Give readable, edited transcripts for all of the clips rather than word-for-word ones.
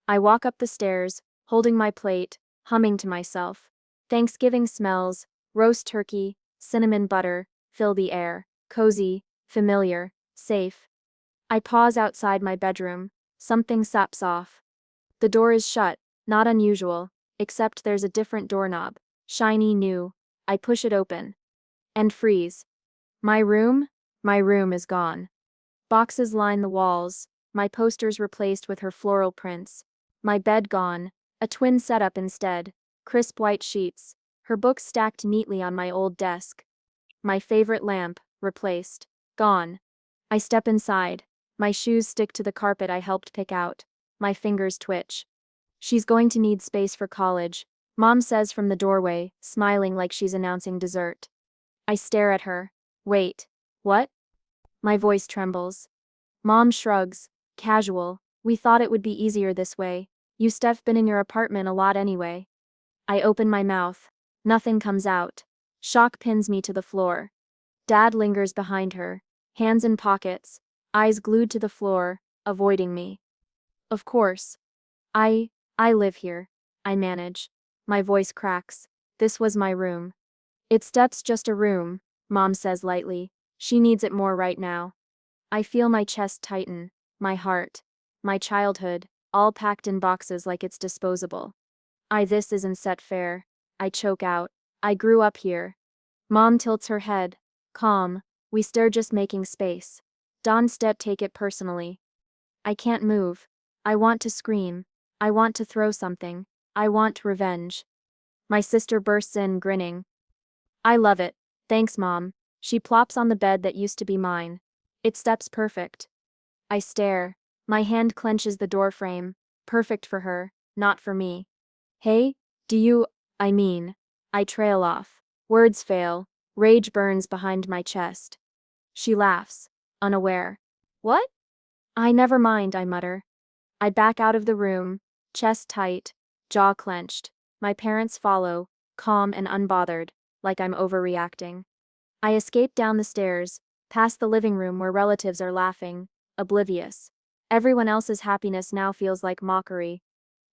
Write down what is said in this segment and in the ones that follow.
I walk up the stairs, holding my plate, humming to myself. Thanksgiving smells, roast turkey, cinnamon butter, fill the air. Cozy, familiar, safe. I pause outside my bedroom. Something saps off. The door is shut, not unusual, except there's a different doorknob. Shiny new. I push it open. And freeze. My room? My room is gone. Boxes line the walls, my posters replaced with her floral prints. My bed gone, a twin setup instead, crisp white sheets, her books stacked neatly on my old desk. My favorite lamp, replaced. Gone. I step inside. My shoes stick to the carpet I helped pick out. My fingers twitch. She's going to need space for college, Mom says from the doorway, smiling like she's announcing dessert. I stare at her. Wait. What? My voice trembles. Mom shrugs. Casual. We thought it would be easier this way. You Steph been in your apartment a lot anyway. I open my mouth. Nothing comes out. Shock pins me to the floor. Dad lingers behind her, hands in pockets, eyes glued to the floor, avoiding me. Of course. I live here. I manage. My voice cracks. This was my room. It's Steph's just a room, Mom says lightly. She needs it more right now. I feel my chest tighten, my heart, my childhood, all packed in boxes like it's disposable. This isn't set fair. I choke out. I grew up here. Mom tilts her head. Calm. We stare, just making space. Don't take it personally. I can't move. I want to scream. I want to throw something. I want revenge. My sister bursts in, grinning. I love it. Thanks, Mom. She plops on the bed that used to be mine. It steps perfect. I stare. My hand clenches the door frame. Perfect for her, not for me. Hey, I trail off. Words fail. Rage burns behind my chest. She laughs, unaware. What? Never mind, I mutter. I back out of the room, chest tight, jaw clenched. My parents follow, calm and unbothered, like I'm overreacting. I escape down the stairs, past the living room where relatives are laughing, oblivious. Everyone else's happiness now feels like mockery.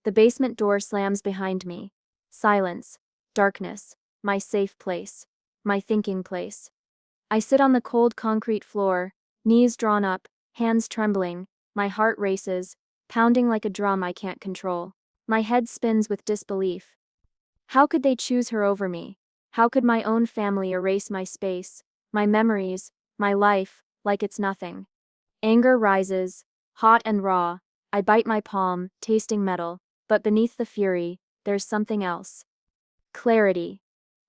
The basement door slams behind me. Silence, darkness, my safe place, my thinking place. I sit on the cold concrete floor, knees drawn up, hands trembling, my heart races, pounding like a drum I can't control. My head spins with disbelief. How could they choose her over me? How could my own family erase my space, my memories, my life, like it's nothing? Anger rises, hot and raw. I bite my palm, tasting metal, but beneath the fury, there's something else. Clarity.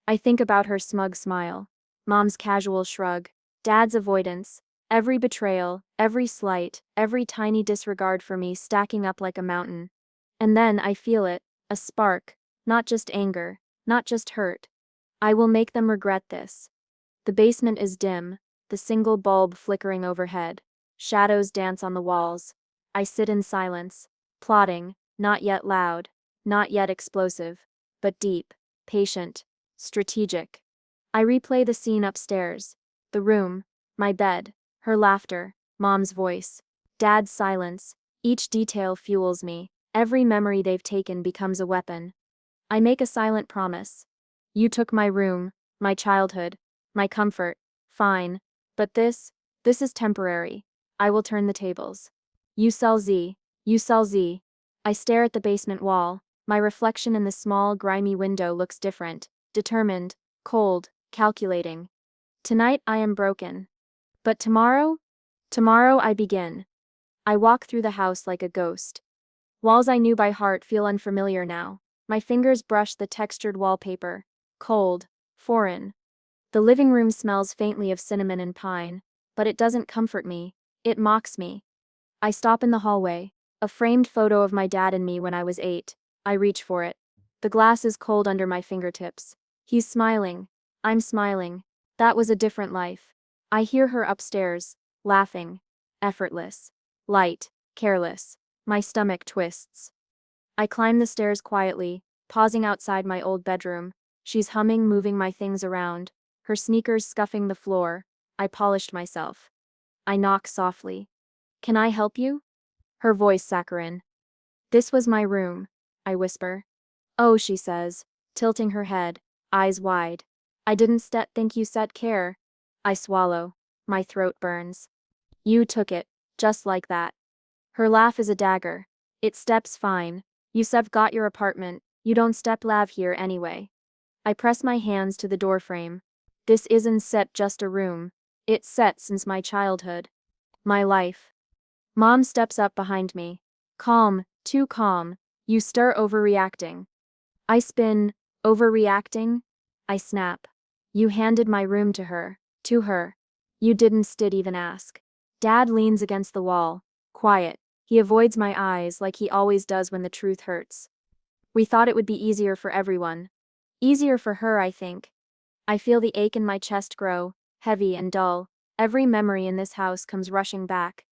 I think about her smug smile, Mom's casual shrug, Dad's avoidance, every betrayal, every slight, every tiny disregard for me stacking up like a mountain. And then I feel it, a spark, not just anger, not just hurt. I will make them regret this. The basement is dim, the single bulb flickering overhead. Shadows dance on the walls. I sit in silence, plotting, not yet loud, not yet explosive, but deep, patient, strategic. I replay the scene upstairs. The room, my bed, her laughter, Mom's voice, Dad's silence. Each detail fuels me. Every memory they've taken becomes a weapon. I make a silent promise. You took my room, my childhood, my comfort. Fine. But this is temporary. I will turn the tables. You sell Z. You sell Z. I stare at the basement wall. My reflection in the small, grimy window looks different, determined, cold, calculating. Tonight I am broken. But tomorrow? Tomorrow I begin. I walk through the house like a ghost. Walls I knew by heart feel unfamiliar now. My fingers brush the textured wallpaper. Cold, foreign. The living room smells faintly of cinnamon and pine, but it doesn't comfort me. It mocks me. I stop in the hallway. A framed photo of my dad and me when I was 8. I reach for it. The glass is cold under my fingertips. He's smiling. I'm smiling. That was a different life. I hear her upstairs, laughing. Effortless. Light. Careless. My stomach twists. I climb the stairs quietly, pausing outside my old bedroom. She's humming, moving my things around, her sneakers scuffing the floor. I polished myself. I knock softly. Can I help you? Her voice saccharine. This was my room, I whisper. Oh, she says, tilting her head, eyes wide. I didn't think you said care. I swallow. My throat burns. You took it, just like that. Her laugh is a dagger. It steps fine. You sub got your apartment, you don't step lav here anyway. I press my hands to the doorframe. This isn't set just a room. It's set since my childhood. My life. Mom steps up behind me. Calm, too calm. You stir overreacting. I spin, overreacting? I snap. You handed my room to her. To her. You didn't even ask. Dad leans against the wall. Quiet. He avoids my eyes like he always does when the truth hurts. We thought it would be easier for everyone. Easier for her, I think. I feel the ache in my chest grow, heavy and dull. Every memory in this house comes rushing back.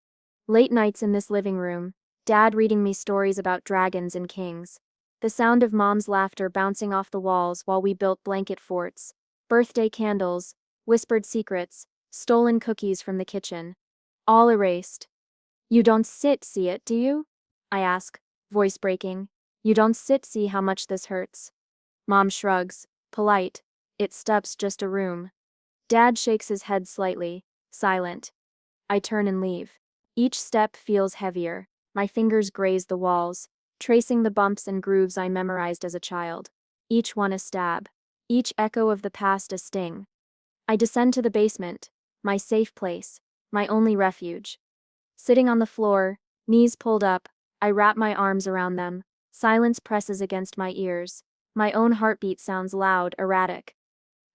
Late nights in this living room, Dad reading me stories about dragons and kings. The sound of Mom's laughter bouncing off the walls while we built blanket forts. Birthday candles, whispered secrets, stolen cookies from the kitchen. All erased. You don't see it, do you? I ask, voice breaking. You don't see how much this hurts. Mom shrugs, polite. It stubs just a room. Dad shakes his head slightly, silent. I turn and leave. Each step feels heavier. My fingers graze the walls, tracing the bumps and grooves I memorized as a child. Each one a stab. Each echo of the past a sting. I descend to the basement, my safe place, my only refuge. Sitting on the floor, knees pulled up, I wrap my arms around them. Silence presses against my ears. My own heartbeat sounds loud, erratic.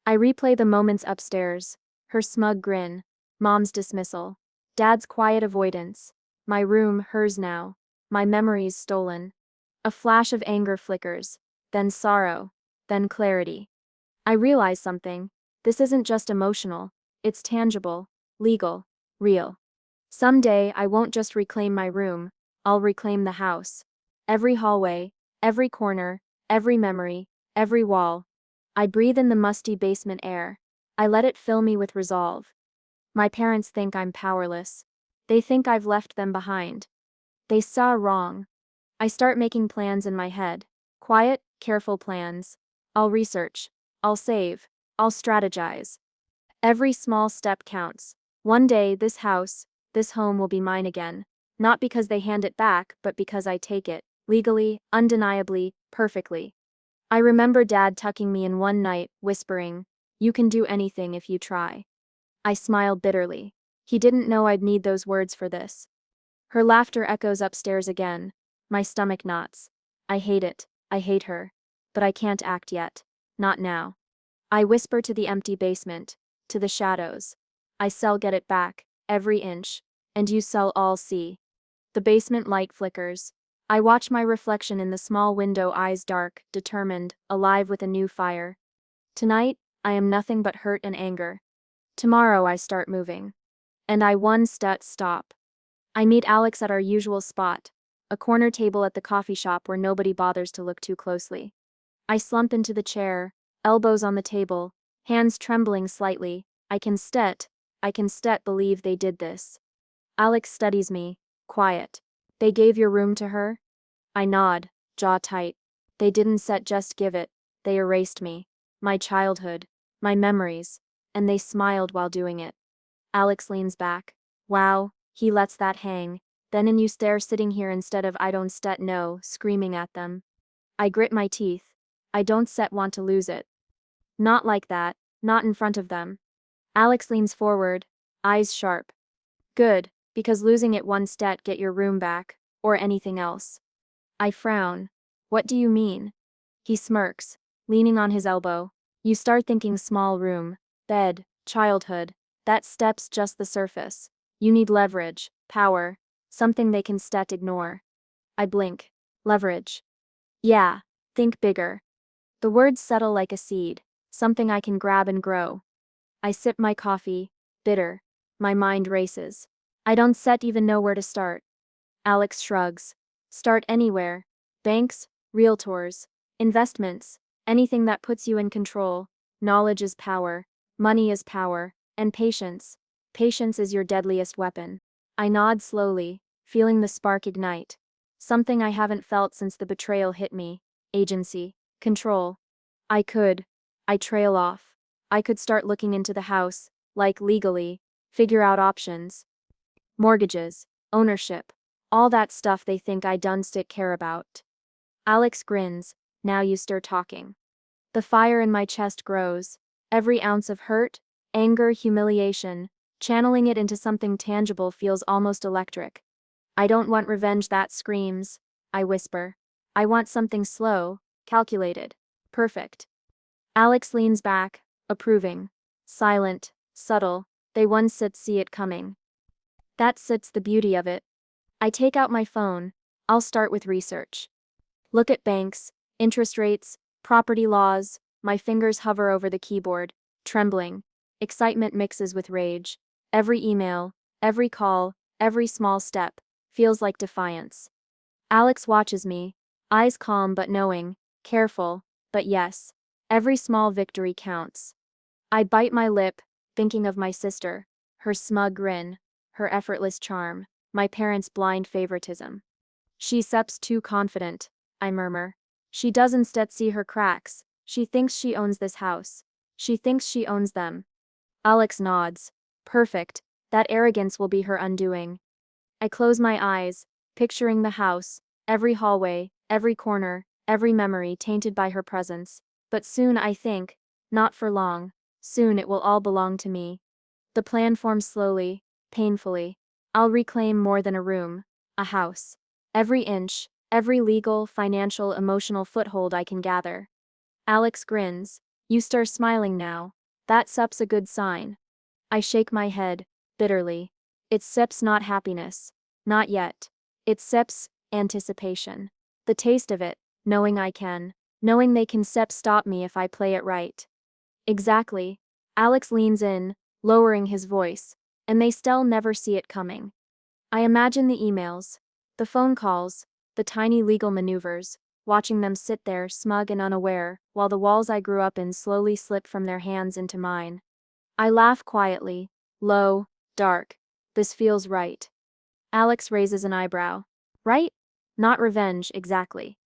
I replay the moments upstairs. Her smug grin. Mom's dismissal. Dad's quiet avoidance. My room, hers now. My memories stolen. A flash of anger flickers. Then sorrow. Then clarity. I realize something. This isn't just emotional. It's tangible, legal, real. Someday I won't just reclaim my room. I'll reclaim the house. Every hallway, every corner, every memory, every wall. I breathe in the musty basement air. I let it fill me with resolve. My parents think I'm powerless. They think I've left them behind. They saw wrong. I start making plans in my head. Quiet, careful plans. I'll research. I'll save. I'll strategize. Every small step counts. One day, this house, this home will be mine again. Not because they hand it back, but because I take it. Legally, undeniably, perfectly. I remember Dad tucking me in one night, whispering, "You can do anything if you try." I smiled bitterly. He didn't know I'd need those words for this. Her laughter echoes upstairs again. My stomach knots. I hate it. I hate her. But I can't act yet. Not now. I whisper to the empty basement, to the shadows. I shall get it back, every inch, and you shall all see. The basement light flickers. I watch my reflection in the small window, eyes dark, determined, alive with a new fire. Tonight, I am nothing but hurt and anger. Tomorrow I start moving. And I one stop. I meet Alex at our usual spot, a corner table at the coffee shop where nobody bothers to look too closely. I slump into the chair, elbows on the table, hands trembling slightly. I can believe they did this. Alex studies me, quiet. They gave your room to her? I nod, jaw tight. They didn't just give it, they erased me, my childhood, my memories, and they smiled while doing it. Alex leans back. Wow, he lets that hang. Then and you stare sitting here instead of I don't know, screaming at them. I grit my teeth. I don't want to lose it. Not like that, not in front of them. Alex leans forward, eyes sharp. Good, because losing it one get your room back, or anything else. I frown. What do you mean? He smirks, leaning on his elbow. You start thinking small room, bed, childhood. That step's just the surface. You need leverage, power, something they can ignore. I blink. Leverage. Yeah, think bigger. The words settle like a seed, something I can grab and grow. I sip my coffee, bitter. My mind races. I don't even know where to start. Alex shrugs. Start anywhere. Banks, realtors, investments, anything that puts you in control. Knowledge is power, money is power, and patience. Patience is your deadliest weapon. I nod slowly, feeling the spark ignite. Something I haven't felt since the betrayal hit me. Agency. Control. I could. I trail off. I could start looking into the house, like legally, figure out options. Mortgages. Ownership. All that stuff they think I dunst care about. Alex grins. Now you stir talking. The fire in my chest grows. Every ounce of hurt, anger, humiliation, channeling it into something tangible feels almost electric. I don't want revenge that screams, I whisper. I want something slow, calculated, perfect. Alex leans back, approving. Silent, subtle, they one sit see it coming. That sits the beauty of it. I take out my phone. I'll start with research. Look at banks, interest rates, property laws. My fingers hover over the keyboard, trembling. Excitement mixes with rage. Every email, every call, every small step feels like defiance. Alex watches me, eyes calm but knowing, careful, but yes, every small victory counts. I bite my lip, thinking of my sister, her smug grin, her effortless charm, my parents' blind favoritism. She seems too confident, I murmur. She doesn't see her cracks. She thinks she owns this house. She thinks she owns them. Alex nods. Perfect. That arrogance will be her undoing. I close my eyes, picturing the house, every hallway, every corner, every memory tainted by her presence. But soon I think, not for long, soon it will all belong to me. The plan forms slowly, painfully. I'll reclaim more than a room, a house. Every inch, every legal, financial, emotional foothold I can gather. Alex grins. You start smiling now. That's a good sign. I shake my head, bitterly. It's sips not happiness. Not yet. It's sips, anticipation. The taste of it, knowing I can. Knowing they can stop me if I play it right. Exactly. Alex leans in, lowering his voice, and they still never see it coming. I imagine the emails, the phone calls, the tiny legal maneuvers, watching them sit there smug and unaware, while the walls I grew up in slowly slip from their hands into mine. I laugh quietly, low, dark. This feels right. Alex raises an eyebrow. Right? Not revenge, exactly.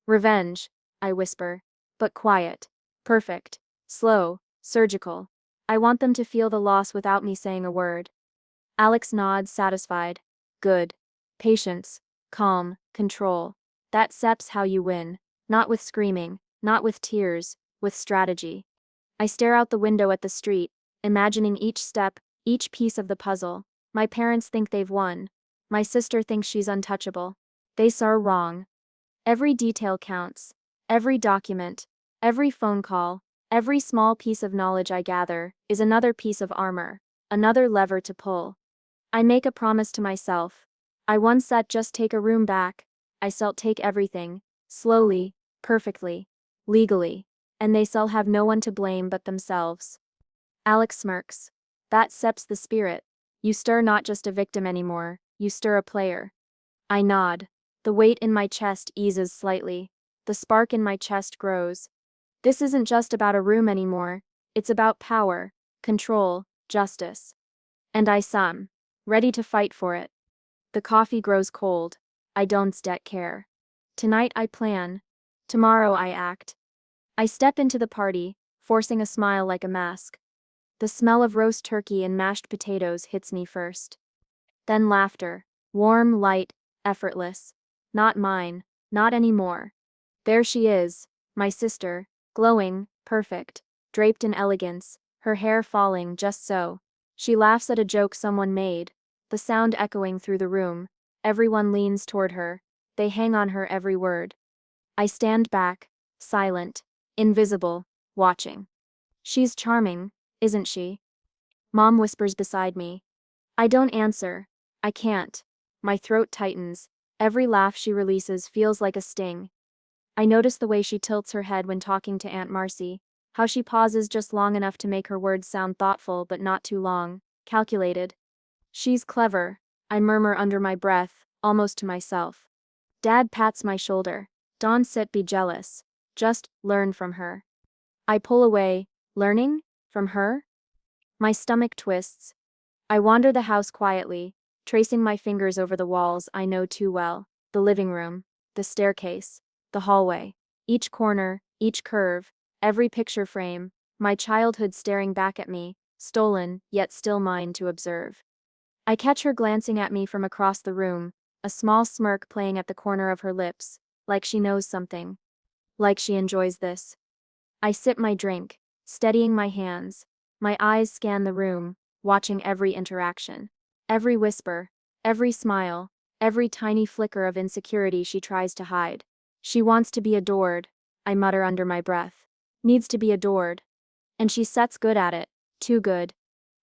Revenge, I whisper, but quiet, perfect, slow, surgical. I want them to feel the loss without me saying a word. Alex nods, satisfied. Good. Patience, calm, control. That's how you win. Not with screaming, not with tears, with strategy. I stare out the window at the street, imagining each step, each piece of the puzzle. My parents think they've won. My sister thinks she's untouchable. They are wrong. Every detail counts. Every document, every phone call, every small piece of knowledge I gather is another piece of armor, another lever to pull. I make a promise to myself. I once said just take a room back. I shall take everything, slowly, perfectly, legally, and they shall have no one to blame but themselves. Alex smirks. That seps the spirit. You stir not just a victim anymore, you stir a player. I nod. The weight in my chest eases slightly. The spark in my chest grows. This isn't just about a room anymore. It's about power, control, justice. And I'm ready to fight for it. The coffee grows cold. I don't yet care. Tonight I plan. Tomorrow I act. I step into the party, forcing a smile like a mask. The smell of roast turkey and mashed potatoes hits me first. Then laughter. Warm, light, effortless. Not mine, not anymore. There she is, my sister, glowing, perfect, draped in elegance, her hair falling just so. She laughs at a joke someone made, the sound echoing through the room. Everyone leans toward her. They hang on her every word. I stand back, silent, invisible, watching. She's charming, isn't she? Mom whispers beside me. I don't answer. I can't. My throat tightens. Every laugh she releases feels like a sting. I notice the way she tilts her head when talking to Aunt Marcy, how she pauses just long enough to make her words sound thoughtful but not too long, calculated. She's clever, I murmur under my breath, almost to myself. Dad pats my shoulder. Don't be jealous. Just learn from her. I pull away. Learning? From her? My stomach twists. I wander the house quietly, tracing my fingers over the walls I know too well. The living room, the staircase, the hallway, each corner, each curve, every picture frame, my childhood staring back at me, stolen, yet still mine to observe. I catch her glancing at me from across the room, a small smirk playing at the corner of her lips, like she knows something. Like she enjoys this. I sip my drink, steadying my hands. My eyes scan the room, watching every interaction. Every whisper, every smile, every tiny flicker of insecurity she tries to hide. She wants to be adored, I mutter under my breath. Needs to be adored. And she sets good at it, too good.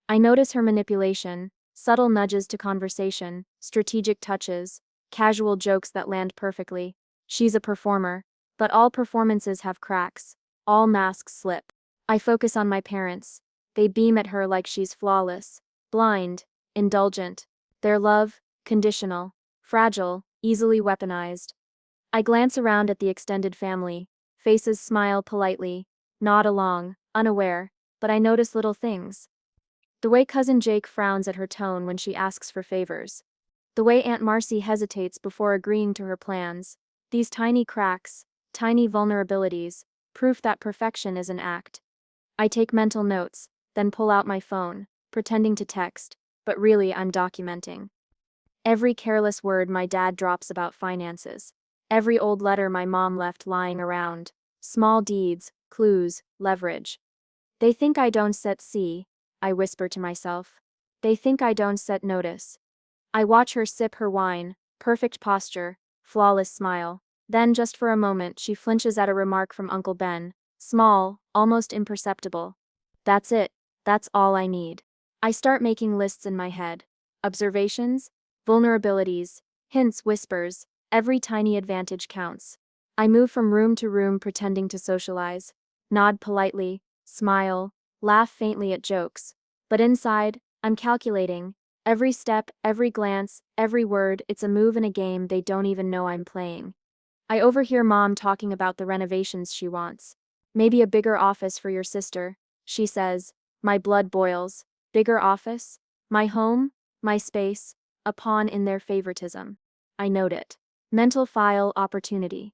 I notice her manipulation, subtle nudges to conversation, strategic touches, casual jokes that land perfectly. She's a performer, but all performances have cracks, all masks slip. I focus on my parents. They beam at her like she's flawless, blind, indulgent. Their love, conditional, fragile, easily weaponized. I glance around at the extended family. Faces smile politely, nod along, unaware, but I notice little things. The way Cousin Jake frowns at her tone when she asks for favors. The way Aunt Marcy hesitates before agreeing to her plans. These tiny cracks, tiny vulnerabilities, proof that perfection is an act. I take mental notes, then pull out my phone, pretending to text, but really I'm documenting. Every careless word my dad drops about finances. Every old letter my mom left lying around. Small deeds, clues, leverage. They think I don't set see, I whisper to myself. They think I don't set notice. I watch her sip her wine, perfect posture, flawless smile. Then just for a moment she flinches at a remark from Uncle Ben. Small, almost imperceptible. That's it, that's all I need. I start making lists in my head. Observations, vulnerabilities, hints, whispers, every tiny advantage counts. I move from room to room pretending to socialize, nod politely, smile, laugh faintly at jokes. But inside, I'm calculating. Every step, every glance, every word, it's a move in a game they don't even know I'm playing. I overhear Mom talking about the renovations she wants. Maybe a bigger office for your sister, she says. My blood boils. Bigger office? My home? My space? A pawn in their favoritism. I note it. Mental file opportunity.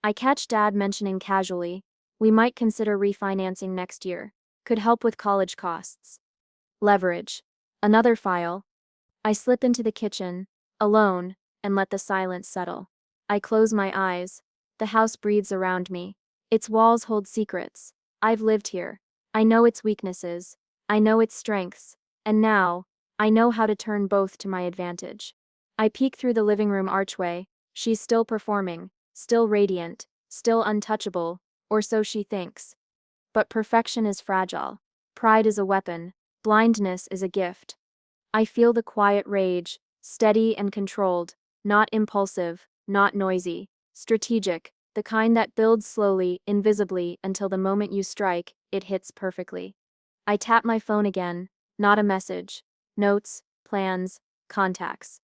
I catch Dad mentioning casually, we might consider refinancing next year. Could help with college costs. Leverage. Another file. I slip into the kitchen, alone, and let the silence settle. I close my eyes. The house breathes around me. Its walls hold secrets. I've lived here. I know its weaknesses. I know its strengths. And now, I know how to turn both to my advantage. I peek through the living room archway. She's still performing, still radiant, still untouchable, or so she thinks. But perfection is fragile. Pride is a weapon. Blindness is a gift. I feel the quiet rage, steady and controlled, not impulsive, not noisy, strategic, the kind that builds slowly, invisibly, until the moment you strike, it hits perfectly. I tap my phone again, not a message. Notes, plans, contacts.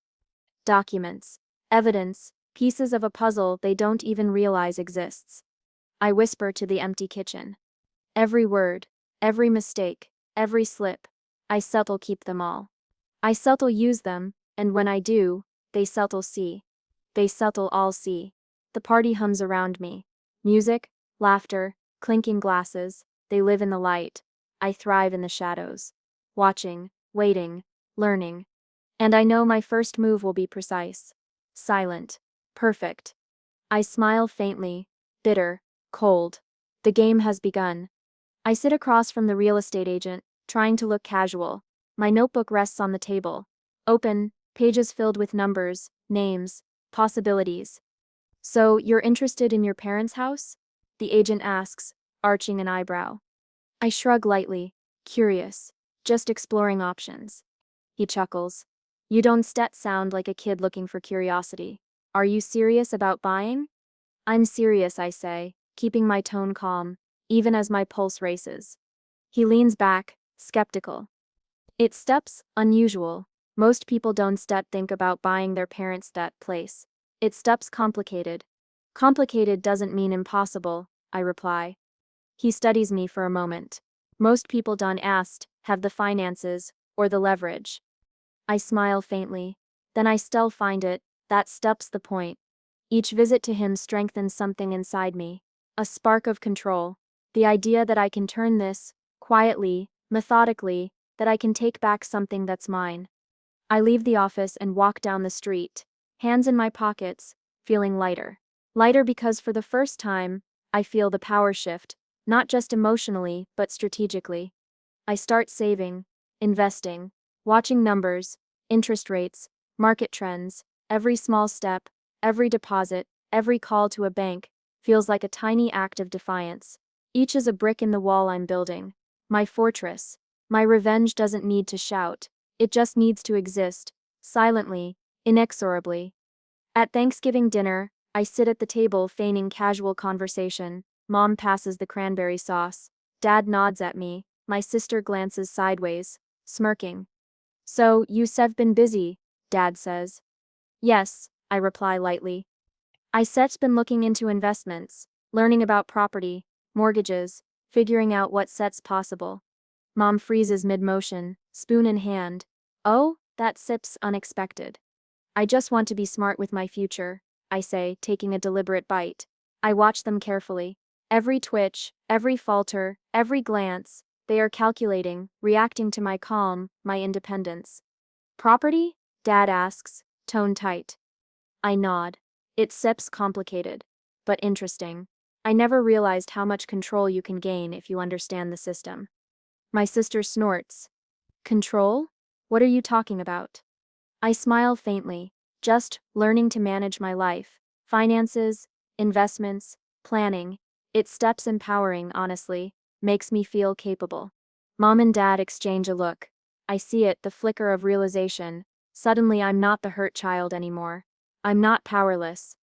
Documents, evidence, pieces of a puzzle they don't even realize exists. I whisper to the empty kitchen. Every word, every mistake, every slip, I subtle keep them all. I subtle use them, and when I do, they subtle see. They subtle all see. The party hums around me. Music, laughter, clinking glasses, they live in the light. I thrive in the shadows. Watching, waiting, learning. And I know my first move will be precise. Silent. Perfect. I smile faintly, bitter, cold. The game has begun. I sit across from the real estate agent, trying to look casual. My notebook rests on the table. Open, pages filled with numbers, names, possibilities. So, you're interested in your parents' house? The agent asks, arching an eyebrow. I shrug lightly, curious, just exploring options. He chuckles. You don't sound like a kid looking for curiosity. Are you serious about buying? I'm serious, I say, keeping my tone calm, even as my pulse races. He leans back, skeptical. It steps unusual. Most people don't think about buying their parents that place. It steps complicated. Complicated doesn't mean impossible, I reply. He studies me for a moment. Most people don't have the finances or the leverage. I smile faintly. Then I still find it, that steps the point. Each visit to him strengthens something inside me. A spark of control. The idea that I can turn this, quietly, methodically, that I can take back something that's mine. I leave the office and walk down the street, hands in my pockets, feeling lighter. Lighter because for the first time, I feel the power shift, not just emotionally, but strategically. I start saving, investing, watching numbers, interest rates, market trends, every small step, every deposit, every call to a bank, feels like a tiny act of defiance. Each is a brick in the wall I'm building. My fortress. My revenge doesn't need to shout. It just needs to exist, silently, inexorably. At Thanksgiving dinner, I sit at the table feigning casual conversation. Mom passes the cranberry sauce. Dad nods at me. My sister glances sideways, smirking. "So, you've been busy," Dad says. "Yes," I reply lightly. "Iset's been looking into investments, learning about property, mortgages, figuring out what set's possible." Mom freezes mid-motion, spoon in hand. "Oh, that sip's unexpected." "I just want to be smart with my future," I say, taking a deliberate bite. I watch them carefully. Every twitch, every falter, every glance, they are calculating, reacting to my calm, my independence. "Property?" Dad asks, tone tight. I nod. It sips complicated, but interesting. I never realized how much control you can gain if you understand the system. My sister snorts. "Control? What are you talking about?" I smile faintly. "Just learning to manage my life. Finances, investments, planning. It steps empowering, honestly. Makes me feel capable." Mom and Dad exchange a look. I see it, the flicker of realization. Suddenly I'm not the hurt child anymore. I'm not powerless.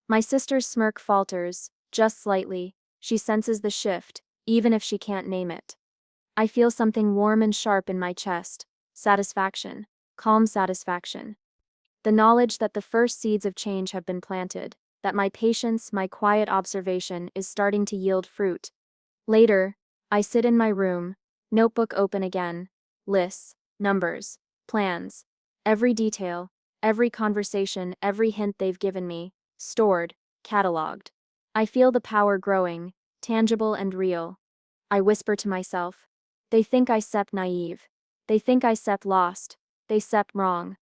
My sister's smirk falters, just slightly. She senses the shift, even if she can't name it. I feel something warm and sharp in my chest. Satisfaction. Calm satisfaction. The knowledge that the first seeds of change have been planted, that my patience, my quiet observation is starting to yield fruit. Later, I sit in my room, notebook open again. Lists, numbers, plans. Every detail, every conversation, every hint they've given me, stored, cataloged. I feel the power growing, tangible and real. I whisper to myself. They think I sept naive. They think I sept lost. They sept wrong.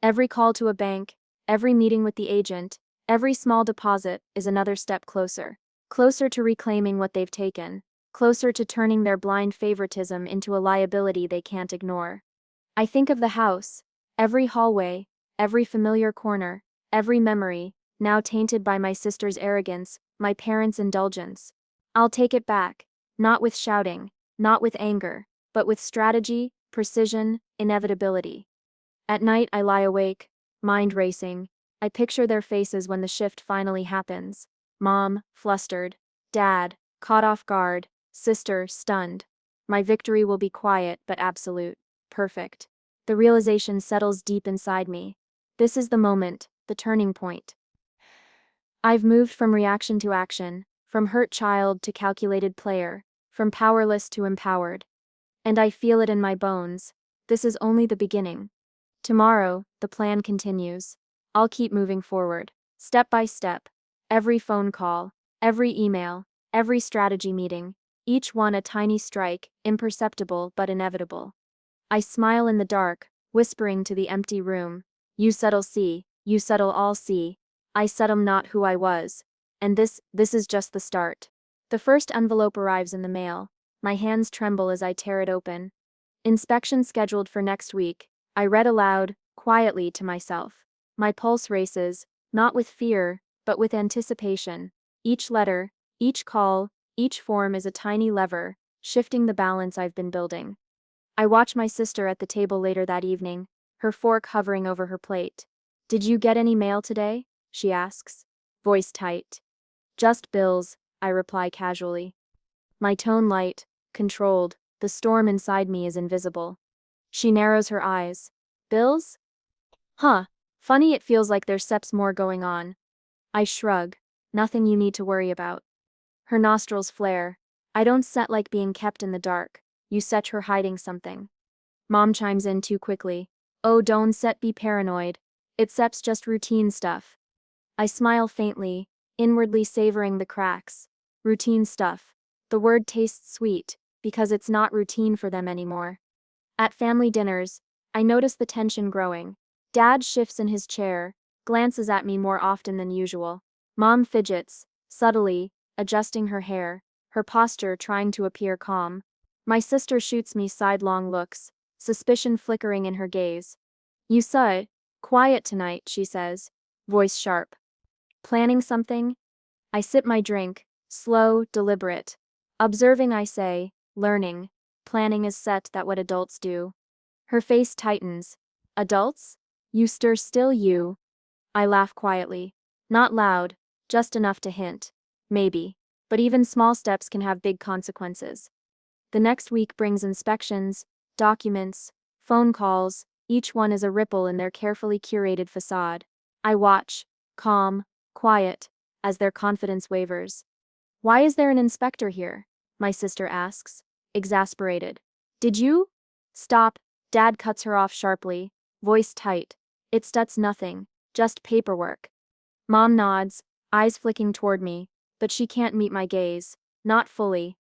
Every call to a bank, every meeting with the agent, every small deposit is another step closer. Closer to reclaiming what they've taken. Closer to turning their blind favoritism into a liability they can't ignore. I think of the house. Every hallway, every familiar corner, every memory, now tainted by my sister's arrogance, my parents' indulgence. I'll take it back, not with shouting, not with anger, but with strategy, precision, inevitability. At night I lie awake, mind racing. I picture their faces when the shift finally happens. Mom, flustered. Dad, caught off guard. Sister, stunned. My victory will be quiet but absolute. Perfect. The realization settles deep inside me. This is the moment, the turning point. I've moved from reaction to action, from hurt child to calculated player, from powerless to empowered. And I feel it in my bones. This is only the beginning. Tomorrow, the plan continues. I'll keep moving forward, step by step. Every phone call, every email, every strategy meeting, each one a tiny strike, imperceptible but inevitable. I smile in the dark, whispering to the empty room. You settle see, you settle all see. I settle not who I was. And this is just the start. The first envelope arrives in the mail. My hands tremble as I tear it open. Inspection scheduled for next week. I read aloud, quietly to myself. My pulse races, not with fear, but with anticipation. Each letter, each call, each form is a tiny lever, shifting the balance I've been building. I watch my sister at the table later that evening, her fork hovering over her plate. "Did you get any mail today?" she asks, voice tight. "Just bills," I reply casually. My tone light, controlled, the storm inside me is invisible. She narrows her eyes. "Bills? Huh, funny it feels like there's seps more going on." I shrug. "Nothing you need to worry about." Her nostrils flare. "I don't set like being kept in the dark. You set her hiding something." Mom chimes in too quickly. "Oh, don't set be paranoid. It seps just routine stuff." I smile faintly, inwardly savoring the cracks. Routine stuff. The word tastes sweet, because it's not routine for them anymore. At family dinners, I notice the tension growing. Dad shifts in his chair, glances at me more often than usual. Mom fidgets, subtly, adjusting her hair, her posture trying to appear calm. My sister shoots me sidelong looks, suspicion flickering in her gaze. You saw it. Quiet tonight, she says, voice sharp. Planning something? I sip my drink, slow, deliberate. Observing, I say, learning. Planning is set that what adults do. Her face tightens. Adults? You stir still you. I laugh quietly. Not loud, just enough to hint. Maybe. But even small steps can have big consequences. The next week brings inspections, documents, phone calls, each one is a ripple in their carefully curated facade. I watch, calm, quiet, as their confidence wavers. Why is there an inspector here? My sister asks, exasperated. Did you? Stop, Dad cuts her off sharply, voice tight. That's nothing, just paperwork. Mom nods, eyes flicking toward me, but she can't meet my gaze, not fully.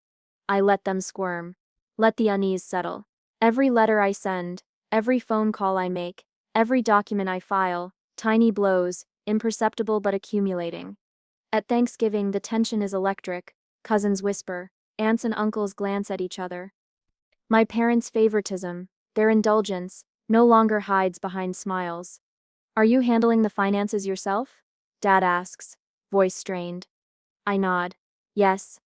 I let them squirm. Let the unease settle. Every letter I send, every phone call I make, every document I file, tiny blows, imperceptible but accumulating. At Thanksgiving, the tension is electric. Cousins whisper, aunts and uncles glance at each other. My parents' favoritism, their indulgence, no longer hides behind smiles. Are you handling the finances yourself? Dad asks, voice strained. I nod. Yes.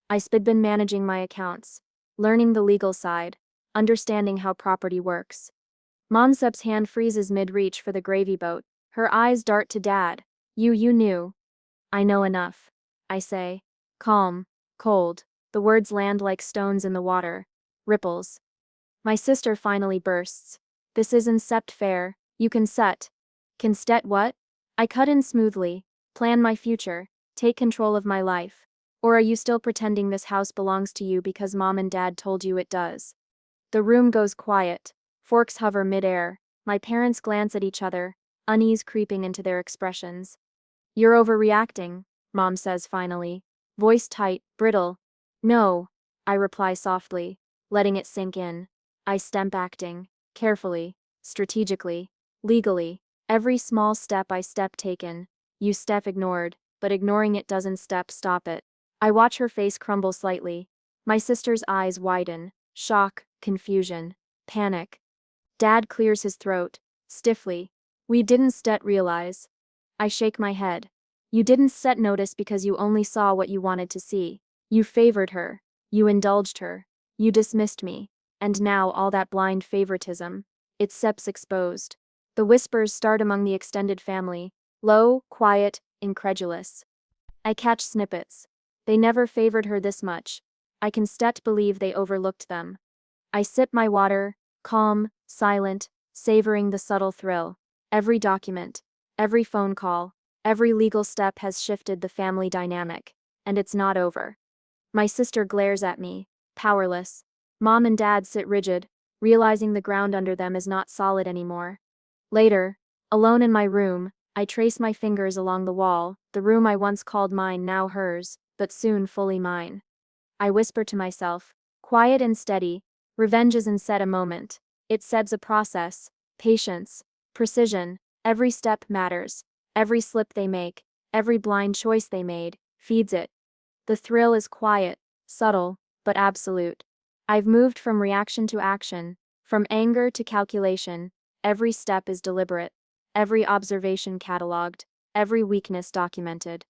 I've been managing my accounts, learning the legal side, understanding how property works. Monsep's hand freezes mid-reach for the gravy boat. Her eyes dart to Dad. You knew. I know enough. I say. Calm, cold. The words land like stones in the water. Ripples. My sister finally bursts. This isn't sept fair. You can set. Can stet what? I cut in smoothly. Plan my future. Take control of my life. Or are you still pretending this house belongs to you because Mom and Dad told you it does? The room goes quiet. Forks hover mid-air. My parents glance at each other, unease creeping into their expressions. You're overreacting, Mom says finally. Voice tight, brittle. No, I reply softly, letting it sink in. I stemp acting, carefully, strategically, legally. Every small step I step taken. You step ignored, but ignoring it doesn't stop it. I watch her face crumble slightly. My sister's eyes widen. Shock, confusion, panic. Dad clears his throat, stiffly. We didn't realize. I shake my head. You didn't notice because you only saw what you wanted to see. You favored her. You indulged her. You dismissed me. And now all that blind favoritism. It's exposed. The whispers start among the extended family. Low, quiet, incredulous. I catch snippets. They never favored her this much. I can believe they overlooked them. I sip my water, calm, silent, savoring the subtle thrill. Every document, every phone call, every legal step has shifted the family dynamic, and it's not over. My sister glares at me, powerless. Mom and Dad sit rigid, realizing the ground under them is not solid anymore. Later, alone in my room, I trace my fingers along the wall, the room I once called mine now hers, but soon fully mine. I whisper to myself, quiet and steady, revenge isn't a moment. It's a process, patience, precision, every step matters, every slip they make, every blind choice they made, feeds it. The thrill is quiet, subtle, but absolute. I've moved from reaction to action, from anger to calculation. Every step is deliberate, every observation catalogued, every weakness documented.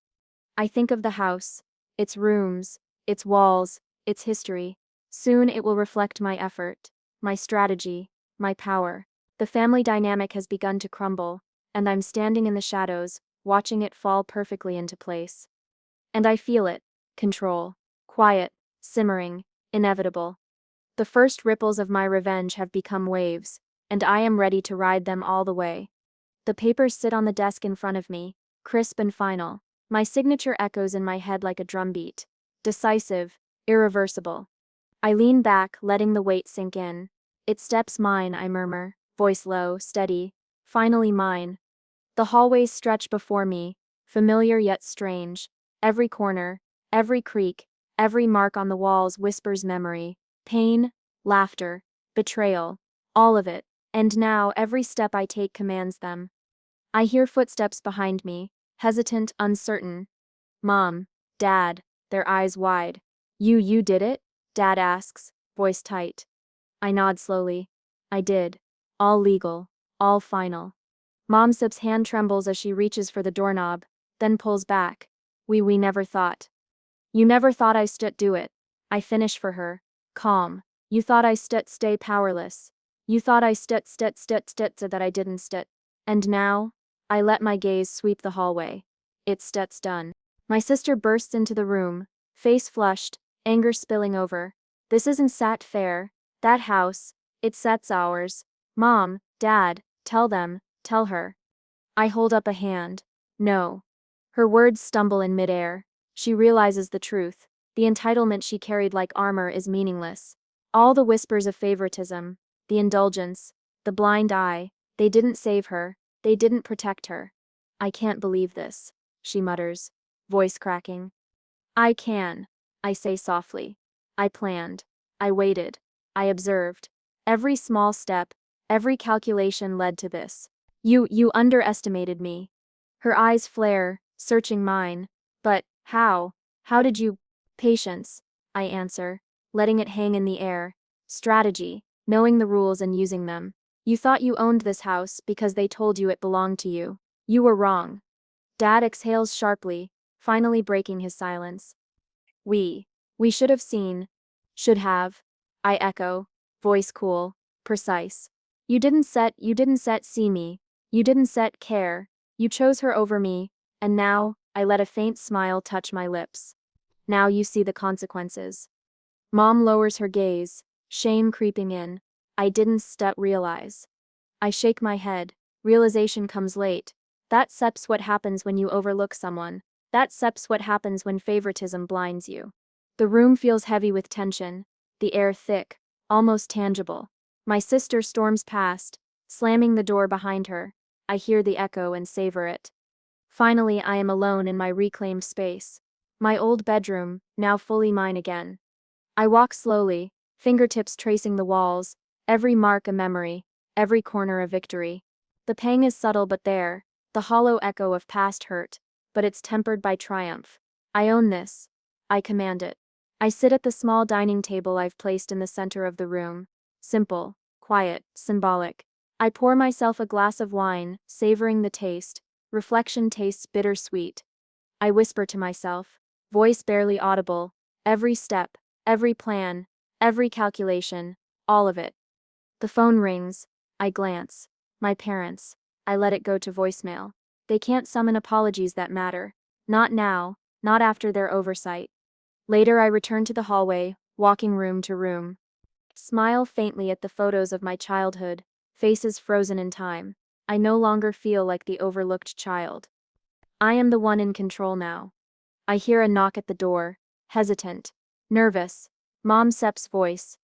I think of the house, its rooms, its walls, its history. Soon it will reflect my effort, my strategy, my power. The family dynamic has begun to crumble, and I'm standing in the shadows, watching it fall perfectly into place. And I feel it. Control. Quiet, simmering, inevitable. The first ripples of my revenge have become waves, and I am ready to ride them all the way. The papers sit on the desk in front of me, crisp and final. My signature echoes in my head like a drumbeat. Decisive, irreversible. I lean back, letting the weight sink in. It's mine, I murmur, voice low, steady. Finally mine. The hallways stretch before me, familiar yet strange. Every corner, every creak, every mark on the walls whispers memory, pain, laughter, betrayal, all of it. And now every step I take commands them. I hear footsteps behind me, hesitant, uncertain. Mom, Dad, their eyes wide. You did it? Dad asks, voice tight. I nod slowly. I did. All legal. All final. Mom Sip's hand trembles as she reaches for the doorknob, then pulls back. We never thought. You never thought I stood do it. I finish for her. Calm. You thought I stood stay powerless. You thought I stood so that I didn't stood. And now? I let my gaze sweep the hallway. It's done. My sister bursts into the room, face flushed, anger spilling over. This isn't sat fair. That house, it sets ours. Mom, Dad, tell them, tell her. I hold up a hand. No. Her words stumble in midair. She realizes the truth. The entitlement she carried like armor is meaningless. All the whispers of favoritism, the indulgence, the blind eye, they didn't save her, they didn't protect her. I can't believe this, she mutters, voice cracking. I can, I say softly. I planned. I waited. I observed. Every small step, every calculation led to this. You underestimated me. Her eyes flare, searching mine. But, how? How did you? Patience, I answer, letting it hang in the air. Strategy, knowing the rules and using them. You thought you owned this house because they told you it belonged to you. You were wrong. Dad exhales sharply, finally breaking his silence. We should have seen. Should have. I echo, voice cool, precise. You didn't see me. You didn't set care. You chose her over me, and now, I let a faint smile touch my lips. Now you see the consequences. Mom lowers her gaze, shame creeping in. I didn't realize. I shake my head. Realization comes late. That's what happens when you overlook someone. That's what happens when favoritism blinds you. The room feels heavy with tension, the air thick, almost tangible. My sister storms past, slamming the door behind her. I hear the echo and savor it. Finally, I am alone in my reclaimed space. My old bedroom, now fully mine again. I walk slowly, fingertips tracing the walls, every mark a memory, every corner a victory. The pang is subtle but there, the hollow echo of past hurt, but it's tempered by triumph. I own this. I command it. I sit at the small dining table I've placed in the center of the room. Simple, quiet, symbolic. I pour myself a glass of wine, savoring the taste. Reflection tastes bittersweet. I whisper to myself, voice barely audible, every step, every plan, every calculation, all of it. The phone rings. I glance. My parents. I let it go to voicemail. They can't summon apologies that matter. Not now, not after their oversight. Later I return to the hallway, walking room to room. Smile faintly at the photos of my childhood, faces frozen in time. I no longer feel like the overlooked child. I am the one in control now. I hear a knock at the door, hesitant, nervous. Mom Sep's voice.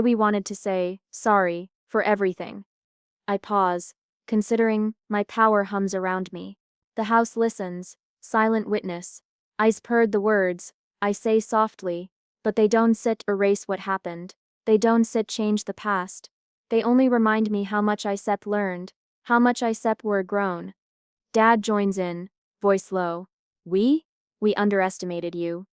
We wanted to say, sorry, for everything. I pause, considering, my power hums around me. The house listens, silent witness. Eyes purred the words, I say softly, but they don't sit erase what happened. They don't sit change the past. They only remind me how much I sep learned, how much I sep were grown. Dad joins in, voice low. We underestimated you.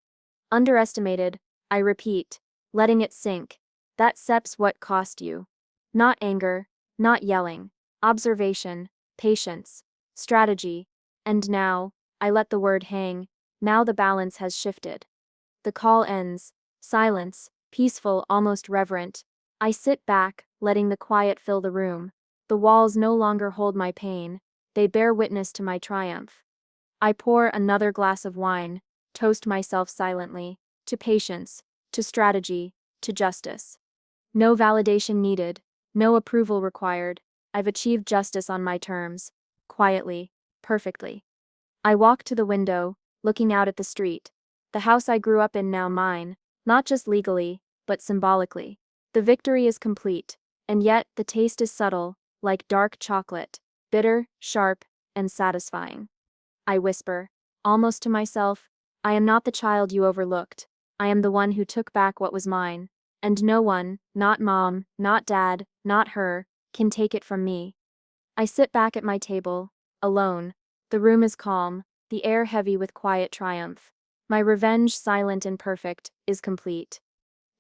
Underestimated, I repeat, letting it sink. That sep's what cost you. Not anger, not yelling. Observation, patience, strategy. And now, I let the word hang. Now the balance has shifted. The call ends. Silence, peaceful, almost reverent. I sit back, letting the quiet fill the room. The walls no longer hold my pain. They bear witness to my triumph. I pour another glass of wine, toast myself silently, to patience, to strategy, to justice. No validation needed, no approval required. I've achieved justice on my terms, quietly, perfectly. I walk to the window, looking out at the street. The house I grew up in now mine, not just legally, but symbolically. The victory is complete, and yet the taste is subtle, like dark chocolate, bitter, sharp, and satisfying. I whisper, almost to myself. I am not the child you overlooked. I am the one who took back what was mine. And no one, not mom, not dad, not her, can take it from me. I sit back at my table, alone. The room is calm, the air heavy with quiet triumph. My revenge, silent and perfect, is complete.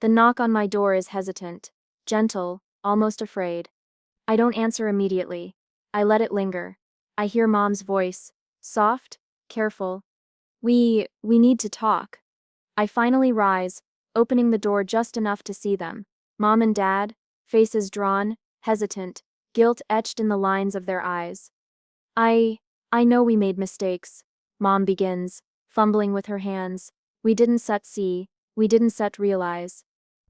The knock on my door is hesitant, gentle, almost afraid. I don't answer immediately. I let it linger. I hear mom's voice, soft, careful. We need to talk. I finally rise, opening the door just enough to see them. Mom and dad, faces drawn, hesitant, guilt etched in the lines of their eyes. I know we made mistakes, Mom begins, fumbling with her hands. We didn't set see, we didn't set realize.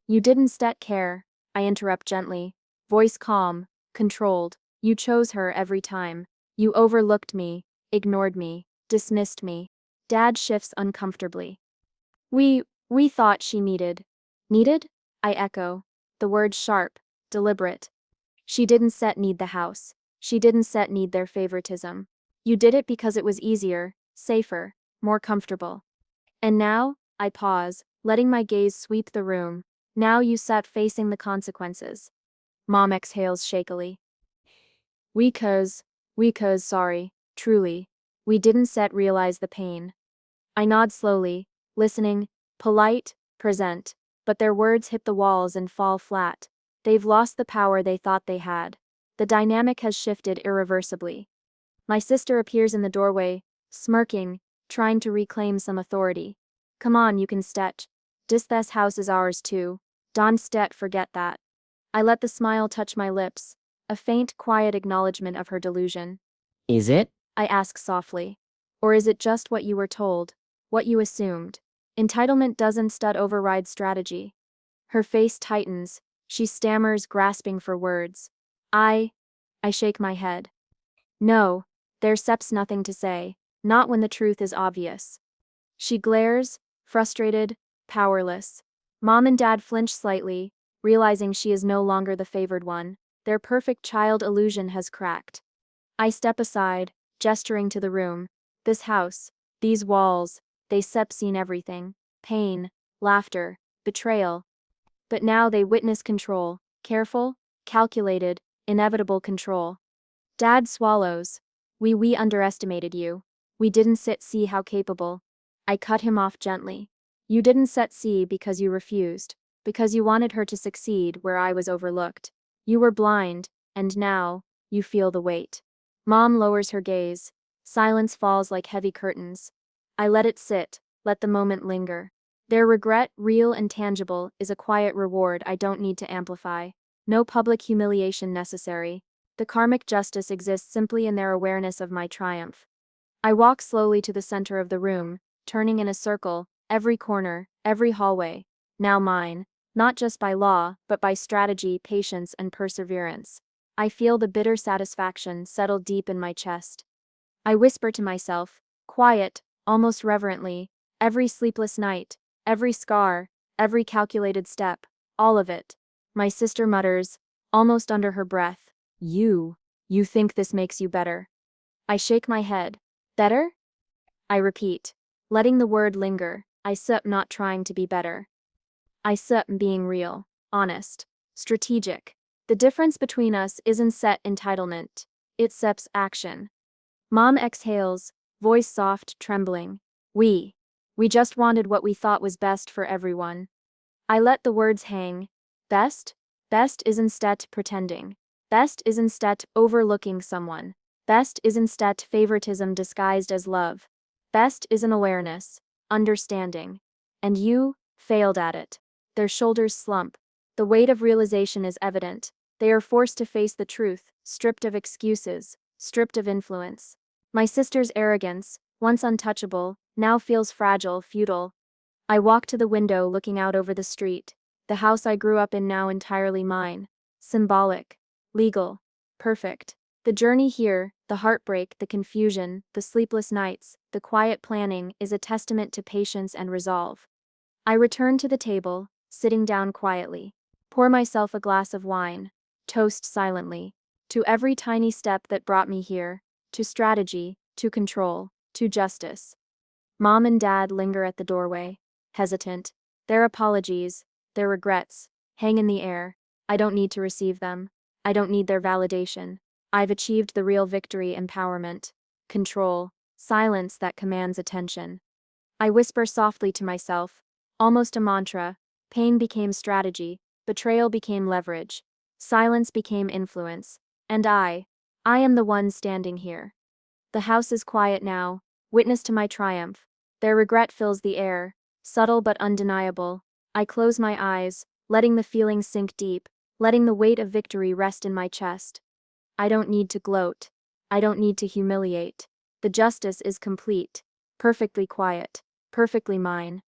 You didn't set care, I interrupt gently, voice calm, controlled. You chose her every time. You overlooked me, ignored me, dismissed me. Dad shifts uncomfortably. We thought she needed. Needed? I echo, the word sharp, deliberate. She didn't set need the house. She didn't set need their favoritism. You did it because it was easier, safer, more comfortable. And now, I pause, letting my gaze sweep the room. Now you sat facing the consequences. Mom exhales shakily. We cuz, sorry, truly. We didn't set realize the pain. I nod slowly, listening, polite, present, but their words hit the walls and fall flat. They've lost the power they thought they had. The dynamic has shifted irreversibly. My sister appears in the doorway, smirking, trying to reclaim some authority. Come on, you can stretch. This house is ours too. Don't forget that. I let the smile touch my lips, a faint, quiet acknowledgement of her delusion. Is it? I ask softly. Or is it just what you were told? What you assumed? Entitlement doesn't override strategy. Her face tightens. She stammers, grasping for words. I shake my head. No, there's nothing to say, not when the truth is obvious. She glares, frustrated, powerless. Mom and dad flinch slightly, realizing she is no longer the favored one. Their perfect child illusion has cracked. I step aside, gesturing to the room. This house, these walls, they seen everything. Pain, laughter, betrayal. But now they witness control, careful, calculated, inevitable control. Dad swallows. We underestimated you. We didn't see how capable. I cut him off gently. You didn't see because you refused, because you wanted her to succeed where I was overlooked. You were blind, and now, you feel the weight. Mom lowers her gaze. Silence falls like heavy curtains. I let it sit, let the moment linger. Their regret, real and tangible, is a quiet reward I don't need to amplify. No public humiliation necessary. The karmic justice exists simply in their awareness of my triumph. I walk slowly to the center of the room, turning in a circle, every corner, every hallway. Now mine, not just by law, but by strategy, patience, and perseverance. I feel the bitter satisfaction settle deep in my chest. I whisper to myself, quiet, almost reverently, every sleepless night, every scar, every calculated step, all of it. My sister mutters, almost under her breath, You think this makes you better. I shake my head. Better? I repeat, letting the word linger. I sup not trying to be better. I sup being real, honest, strategic. The difference between us isn't set entitlement. It seps action. Mom exhales, voice soft, trembling. We just wanted what we thought was best for everyone. I let the words hang. Best? Best is instead pretending. Best is instead overlooking someone. Best is instead favoritism disguised as love. Best is an awareness, understanding. And you failed at it. Their shoulders slump. The weight of realization is evident. They are forced to face the truth, stripped of excuses, stripped of influence. My sister's arrogance, once untouchable, now feels fragile, futile. I walk to the window looking out over the street. The house I grew up in now entirely mine. Symbolic. Legal. Perfect. The journey here, the heartbreak, the confusion, the sleepless nights, the quiet planning is a testament to patience and resolve. I return to the table, sitting down quietly. Pour myself a glass of wine. Toast silently. To every tiny step that brought me here. To strategy, to control, to justice. Mom and Dad linger at the doorway, hesitant. Their apologies, their regrets, hang in the air. I don't need to receive them. I don't need their validation. I've achieved the real victory: empowerment, control, silence that commands attention. I whisper softly to myself, almost a mantra. Pain became strategy, betrayal became leverage, silence became influence, and I am the one standing here. The house is quiet now, witness to my triumph. Their regret fills the air, subtle but undeniable. I close my eyes, letting the feeling sink deep, letting the weight of victory rest in my chest. I don't need to gloat. I don't need to humiliate. The justice is complete, perfectly quiet, perfectly mine.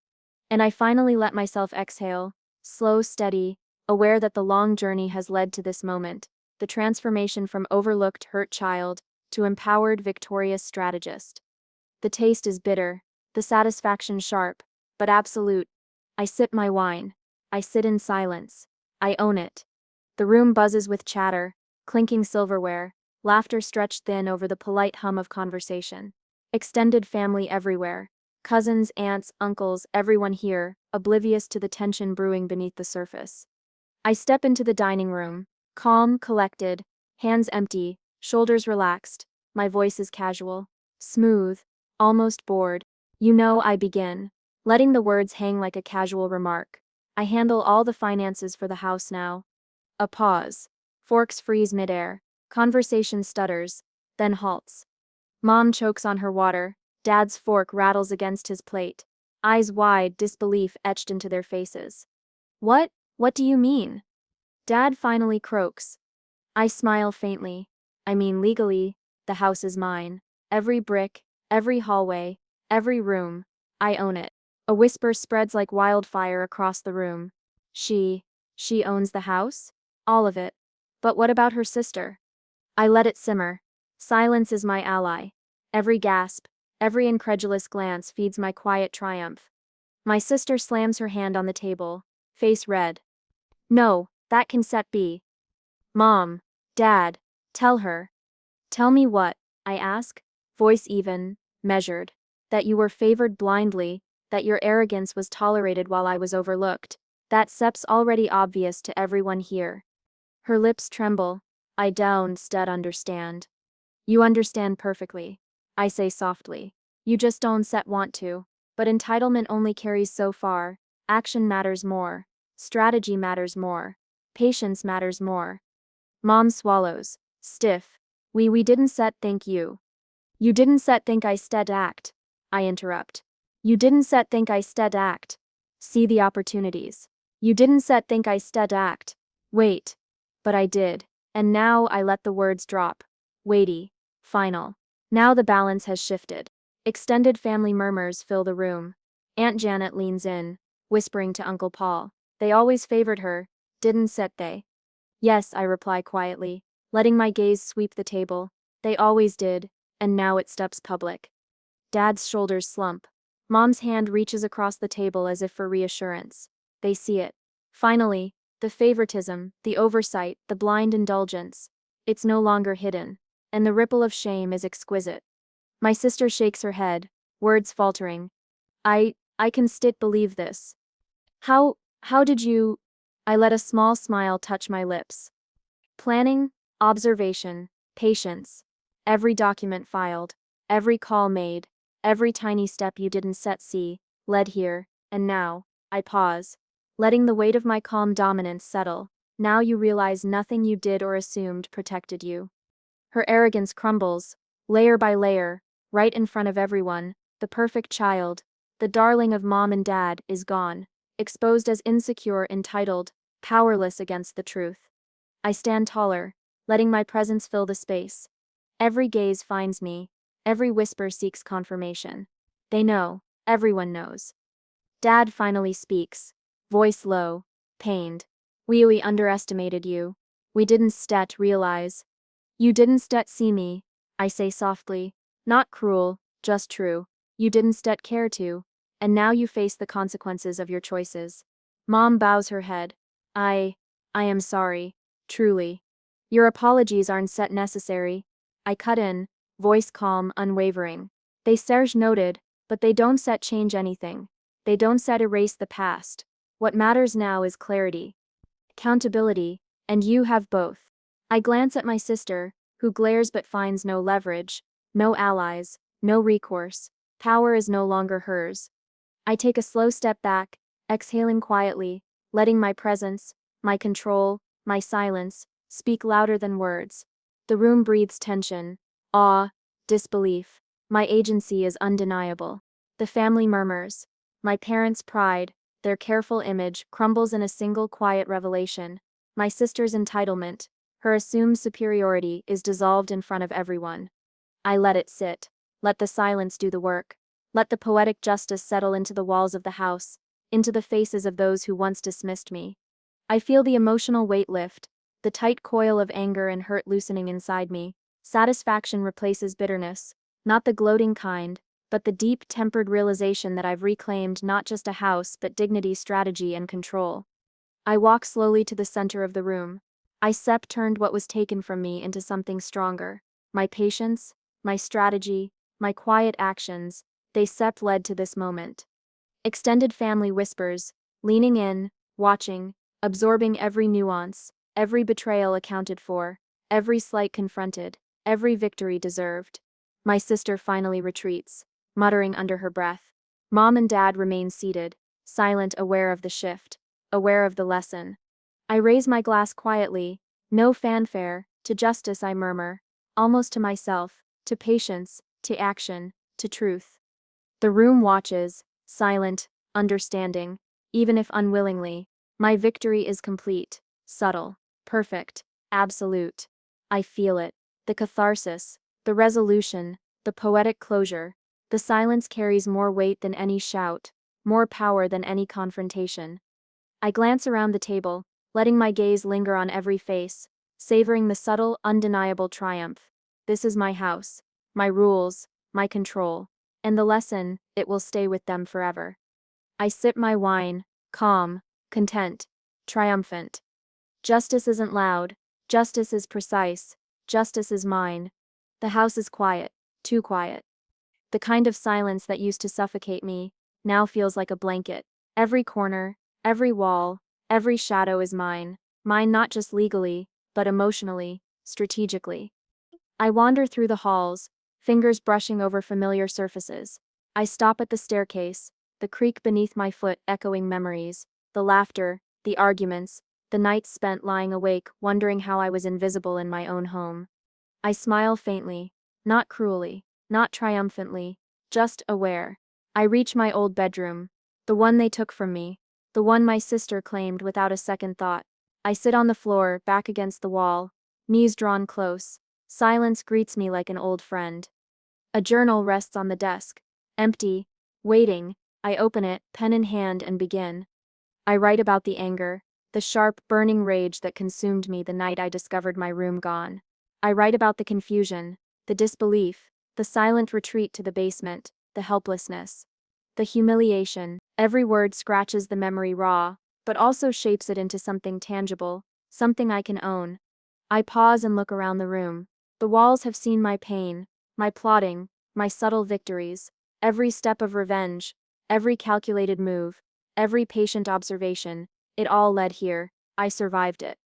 And I finally let myself exhale, slow, steady, aware that the long journey has led to this moment, the transformation from overlooked, hurt child to empowered, victorious strategist. The taste is bitter, the satisfaction sharp, but absolute. I sip my wine. I sit in silence. I own it. The room buzzes with chatter, clinking silverware, laughter stretched thin over the polite hum of conversation. Extended family everywhere. Cousins, aunts, uncles, everyone here, oblivious to the tension brewing beneath the surface. I step into the dining room, calm, collected, hands empty, shoulders relaxed. My voice is casual, smooth, almost bored. I begin, letting the words hang like a casual remark. I handle all the finances for the house now. A pause. Forks freeze midair. Conversation stutters, then halts. Mom chokes on her water. Dad's fork rattles against his plate. Eyes wide, disbelief etched into their faces. What do you mean? Dad finally croaks. I smile faintly. I mean legally, the house is mine. Every brick, every hallway, every room. I own it. A whisper spreads like wildfire across the room. She owns the house? All of it. But what about her sister? I let it simmer. Silence is my ally. Every gasp, every incredulous glance feeds my quiet triumph. My sister slams her hand on the table, face red. No, that can set be. Mom, Dad, tell her. Tell me what? I ask, voice even, measured. That you were favored blindly, that your arrogance was tolerated while I was overlooked. That step's already obvious to everyone here. Her lips tremble. I don't instead understand. You understand perfectly. I say softly. You just don't set want to. But entitlement only carries so far. Action matters more. Strategy matters more. Patience matters more. Mom swallows, stiff. We didn't set think you. You didn't set think I stead act. I interrupt. You didn't set think I stead act. See the opportunities. You didn't set think I stead act. Wait. But I did. And now I let the words drop. Weighty. Final. Now the balance has shifted. Extended family murmurs fill the room. Aunt Janet leans in, whispering to Uncle Paul. They always favored her, didn't set they? Yes, I reply quietly, letting my gaze sweep the table. They always did, and now it steps public. Dad's shoulders slump. Mom's hand reaches across the table as if for reassurance. They see it. Finally, the favoritism, the oversight, the blind indulgence. It's no longer hidden, and the ripple of shame is exquisite. My sister shakes her head, words faltering. I can still believe this. How did you? I let a small smile touch my lips. Planning, observation, patience. Every document filed, every call made, every tiny step you didn't set led here, and now, I pause, letting the weight of my calm dominance settle. Now you realize nothing you did or assumed protected you. Her arrogance crumbles, layer by layer, right in front of everyone. The perfect child, the darling of Mom and Dad, is gone, exposed as insecure, entitled, powerless against the truth. I stand taller, letting my presence fill the space. Every gaze finds me, every whisper seeks confirmation. They know, everyone knows. Dad finally speaks, voice low, pained. We underestimated you. We didn't realize. You didn't see me, I say softly, not cruel, just true. You didn't care to, and now you face the consequences of your choices. Mom bows her head. I am sorry, truly. Your apologies aren't necessary. I cut in, voice calm, unwavering. They Serge noted, but they don't set change anything. They don't set erase the past. What matters now is clarity, accountability, and you have both. I glance at my sister, who glares but finds no leverage, no allies, no recourse. Power is no longer hers. I take a slow step back, exhaling quietly, letting my presence, my control, my silence, speak louder than words. The room breathes tension, awe, disbelief. My agency is undeniable. The family murmurs. My parents' pride, their careful image, crumbles in a single quiet revelation. My sister's entitlement, her assumed superiority, is dissolved in front of everyone. I let it sit. Let the silence do the work. Let the poetic justice settle into the walls of the house, into the faces of those who once dismissed me. I feel the emotional weight lift, the tight coil of anger and hurt loosening inside me. Satisfaction replaces bitterness, not the gloating kind, but the deep, tempered realization that I've reclaimed not just a house but dignity, strategy, and control. I walk slowly to the center of the room. I turned what was taken from me into something stronger. My patience, my strategy, my quiet actions, they led to this moment. Extended family whispers, leaning in, watching, absorbing every nuance, every betrayal accounted for, every slight confronted, every victory deserved. My sister finally retreats, muttering under her breath. Mom and Dad remain seated, silent, aware of the shift, aware of the lesson. I raise my glass quietly, no fanfare. To justice, I murmur, almost to myself, to patience, to action, to truth. The room watches, silent, understanding, even if unwillingly. My victory is complete, subtle, perfect, absolute. I feel it, the catharsis, the resolution, the poetic closure. The silence carries more weight than any shout, more power than any confrontation. I glance around the table, letting my gaze linger on every face, savoring the subtle, undeniable triumph. This is my house, my rules, my control, and the lesson, it will stay with them forever. I sip my wine, calm, content, triumphant. Justice isn't loud, justice is precise, justice is mine. The house is quiet, too quiet. The kind of silence that used to suffocate me, now feels like a blanket. Every corner, every wall, every shadow is mine. Mine not just legally, but emotionally, strategically. I wander through the halls, fingers brushing over familiar surfaces. I stop at the staircase, the creak beneath my foot echoing memories, the laughter, the arguments, the nights spent lying awake wondering how I was invisible in my own home. I smile faintly, not cruelly, not triumphantly, just aware. I reach my old bedroom, the one they took from me, the one my sister claimed without a second thought. I sit on the floor, back against the wall, knees drawn close. Silence greets me like an old friend. A journal rests on the desk, empty, waiting. I open it, pen in hand, and begin. I write about the anger, the sharp, burning rage that consumed me the night I discovered my room gone. I write about the confusion, the disbelief, the silent retreat to the basement, the helplessness, the humiliation. Every word scratches the memory raw, but also shapes it into something tangible, something I can own. I pause and look around the room. The walls have seen my pain, my plotting, my subtle victories, every step of revenge, every calculated move, every patient observation. It all led here. I survived it.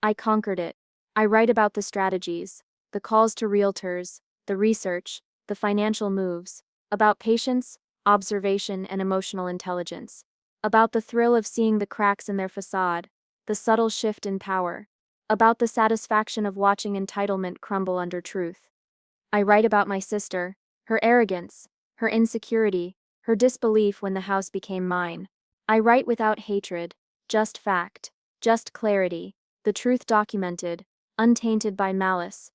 I conquered it. I write about the strategies, the calls to realtors, the research, the financial moves, about patience, observation, and emotional intelligence, about the thrill of seeing the cracks in their facade, the subtle shift in power, about the satisfaction of watching entitlement crumble under truth. I write about my sister, her arrogance, her insecurity, her disbelief when the house became mine. I write without hatred, just fact, just clarity, the truth documented, untainted by malice.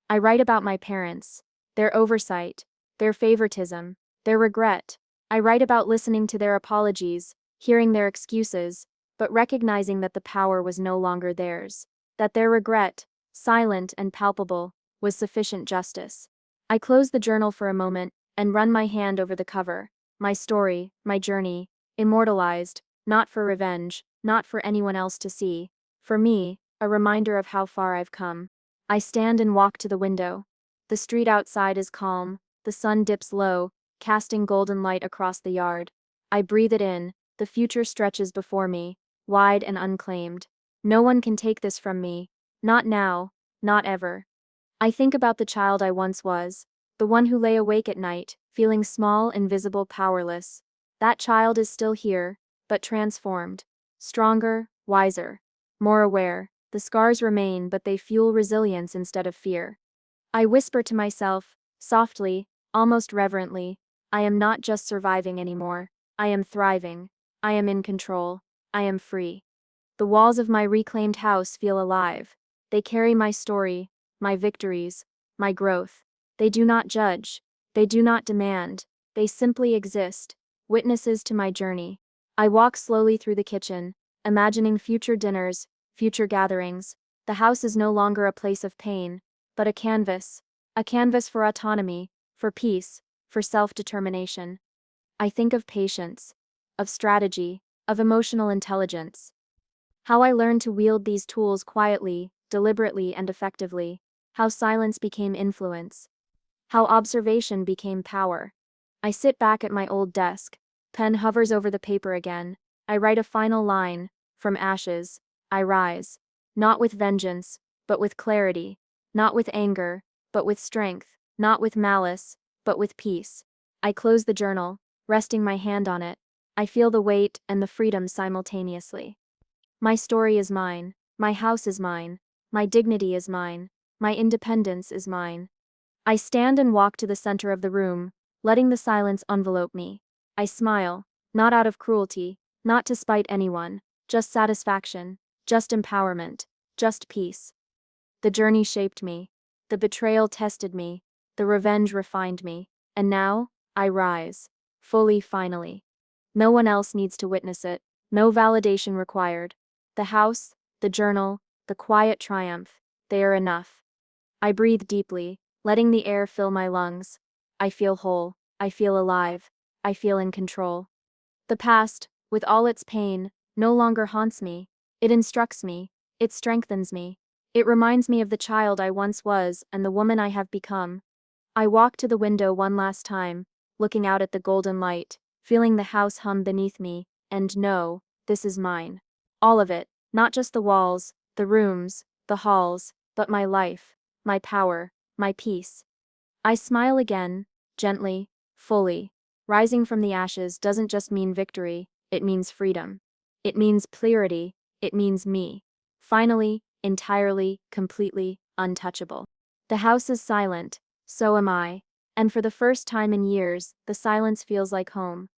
I write about my parents, their oversight, their favoritism, their regret. I write about listening to their apologies, hearing their excuses, but recognizing that the power was no longer theirs, that their regret, silent and palpable, was sufficient justice. I close the journal for a moment and run my hand over the cover, my story, my journey, immortalized, not for revenge, not for anyone else to see, for me, a reminder of how far I've come. I stand and walk to the window. The street outside is calm, The sun dips low, casting golden light across the yard. I breathe it in, the future stretches before me, wide and unclaimed. No one can take this from me. Not now, not ever. I think about the child I once was, the one who lay awake at night, feeling small, invisible, powerless. That child is still here, but transformed. Stronger, wiser, more aware. The scars remain, but they fuel resilience instead of fear. I whisper to myself, softly, almost reverently, I am not just surviving anymore. I am thriving. I am in control. I am free. The walls of my reclaimed house feel alive. They carry my story, my victories, my growth. They do not judge. They do not demand. They simply exist, witnesses to my journey. I walk slowly through the kitchen, imagining future dinners, future gatherings. The house is no longer a place of pain, but a canvas for autonomy, for peace, for self-determination. I think of patience, of strategy, of emotional intelligence. How I learned to wield these tools quietly, deliberately, and effectively. How silence became influence. How observation became power. I sit back at my old desk. Pen hovers over the paper again. I write a final line. From ashes, I rise. Not with vengeance, but with clarity. Not with anger, but with strength. Not with malice, but with peace. I close the journal, resting my hand on it. I feel the weight and the freedom simultaneously. My story is mine. My house is mine. My dignity is mine. My independence is mine. I stand and walk to the center of the room, letting the silence envelope me. I smile, not out of cruelty, not to spite anyone, just satisfaction, just empowerment, just peace. The journey shaped me. The betrayal tested me. The revenge refined me. And now, I rise. Fully, finally. No one else needs to witness it. No validation required. The house, the journal, the quiet triumph, they are enough. I breathe deeply, letting the air fill my lungs. I feel whole. I feel alive. I feel in control. The past, with all its pain, no longer haunts me. It instructs me. It strengthens me. It reminds me of the child I once was and the woman I have become. I walk to the window one last time, looking out at the golden light, feeling the house hum beneath me, and know, this is mine. All of it, not just the walls, the rooms, the halls, but my life, my power, my peace. I smile again, gently, fully. Rising from the ashes doesn't just mean victory, it means freedom. It means clarity, it means me. Finally, entirely, completely, untouchable. The house is silent, so am I, and for the first time in years, the silence feels like home.